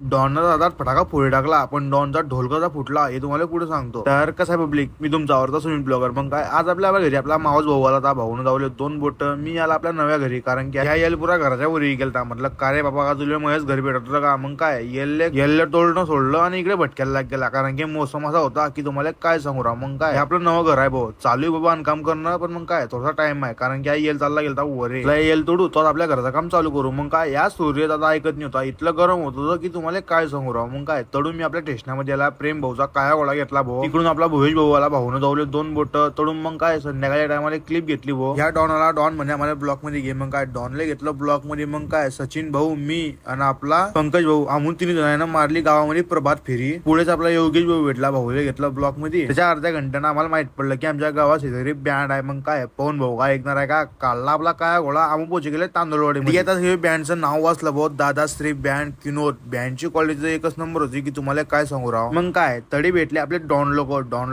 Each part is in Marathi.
डॉनचा दादा फटाका फोडी टाकला, पण डॉनचा ढोल कसा फुटला हे तुम्हाला पुढे सांगतो. तर कसं आहे पब्लिक, मी तुमचा आवडता सुनील ब्लॉगर. मग काय, आज आपल्या घरी आपला मावस भाऊ आला होता. भाऊन जावले 2 बोट. मी आला आपल्या नव्या घरी, कारण की ह्या येल पुरा घराच्या वरी गेलता. म्हटलं का रे बाबा, का तुला महेश घरी भेटत होतं का? मग काय, येल्ले तोडणं सोडलं आणि इकडे भटक्याला लाग गेला, कारण की मोसम असा होता की तुम्हाला काय सांगू राव. मग काय, आपलं नवं घर आहे भाऊ, चालू आहे बाबा काम करणं. पण मग काय, थोडासा टाइम आहे, कारण की येल चालला गेलता वरे. येल तोडू तो आपल्या घराचं काम चालू करू. मग काय, या सूर्य दादा ऐकत नाही होता, इतकं गरम होत होतं की तुम्हाला काय सांगू राव. मग काय, तडून मी आपल्या स्टेशनामध्ये आला. प्रेम भाऊचा काया गोळा घेतला भाऊ. तिकडून आपला भुवेश भाऊ आला. भाऊन जावले 2 बोट तडून. मग काय, संध्याकाळच्या टायमाला क्लिप घेतली भाऊ. ह्या डॉनला डॉन म्हणजे आम्हाला ब्लॉक मध्ये घे. मग काय, डॉनले घेतलं ब्लॉक मध्ये. मग काय, सचिन भाऊ, मी आणि आपला पंकज भाऊ, आम्ही 3 जणांना मारली गावामध्ये प्रभात फेरी. पुढेच आपला योगेश भाऊ भेटला. भाऊले घेतलं ब्लॉक मध्ये. त्याच्या अर्ध्या घंट्यानं आम्हाला माहित पडलं की आमच्या गावात शेजारी बँड आहे. मग काय, पवन भाऊ काय ऐकणार आहे का, काढला आपला काय गोळा. आम्ही पोहोचे गेले तांदूळवाडी. आता हे बँडचं नाव वाचलं भाऊ, दादाश्री बँड किनोद. बँडची क्वालिटी एकच नंबर होती की तुम्हाला काय सांगू राव. मग काय, तडी भेटले आपले डॉन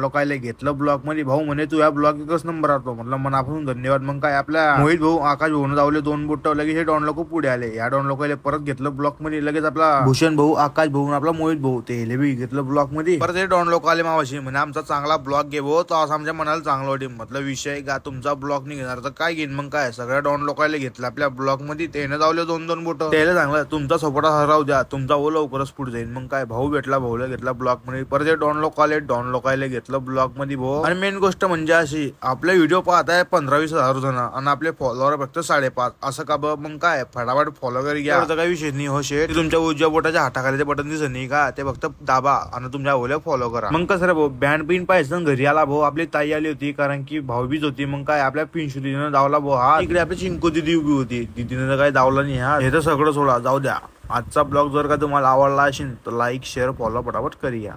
लोकायला घेतलं ब्लॉक मध्ये. भाऊ म्हणे तू या ब्लॉक एकच नंबर राहतो. म्हटलं मनापासून धन्यवाद. मग काय, आपल्या मोहित भाऊ, आकाश भाऊ जावले 2 बोट. लगेच हे डॉन लोक पुढे आले. या डॉन लोकायला परत घेतलं ब्लॉक मध्ये. लगेच आपला भूषण भाऊ, आकाश भाऊ, आपला मोहित भाऊ ते बी घेतलं ब्लॉक मध्ये. परत हे डॉन लोक आले मावाशी, म्हणे आमचा चांगला ब्लॉक घे भाऊ. तो असं आमच्या मनाला चांगलं वाटे. म्हटलं विषय का, तुमचा ब्लॉक नाही घेणार तर काय घेईन. मग काय, सगळ्या डॉन लोकायला घेतलं आपल्या ब्लॉक मध्ये. त्याने जावले 2 बोट. त्याला सांगलं तुमचा सपोर्ट हराव द्या, तुमचा वो लवकरच पुढे जाईल. मग काय, भाऊ भेटला, भाऊला घेतला ब्लॉक मध्ये. परत हे डॉन लोकायला घेतलं ब्लॉक मध्ये भाऊ. आणि मेन गोष्ट म्हणजे अशी, आपले व्हिडिओ पाहत आहे 15-20 हजार जण आणि आपले फॉलोअर फक्त 5.5 असं का. मग काय, फटाफट फॉलो करी घ्या. काही विषय नाही हो शेट. तुमच्या उजव्या बोटाच्या हाताखाली ते बटन दिसत नाही का, ते फक्त दाबा आणि तुमच्या ओल्या फॉलो करा. मग कसं रे भाऊ, बँड पिन पाहिजे घरी आला भाऊ. आपली ताई आली होती, कारण की भाऊबीज होती. मग काय, आपल्या पिंशू दिदीनं धावला भाऊ. हा इकडे आपली चिंकू दिदी उभी होती. दिदीनं तर काही धावला नाही. हा हे तर सगळं सोडा, जाऊ द्या. आजचा ब्लॉग जर का तुम्हाला आवडला असेल तर लाईक, शेअर, फॉलो पटापट करूया.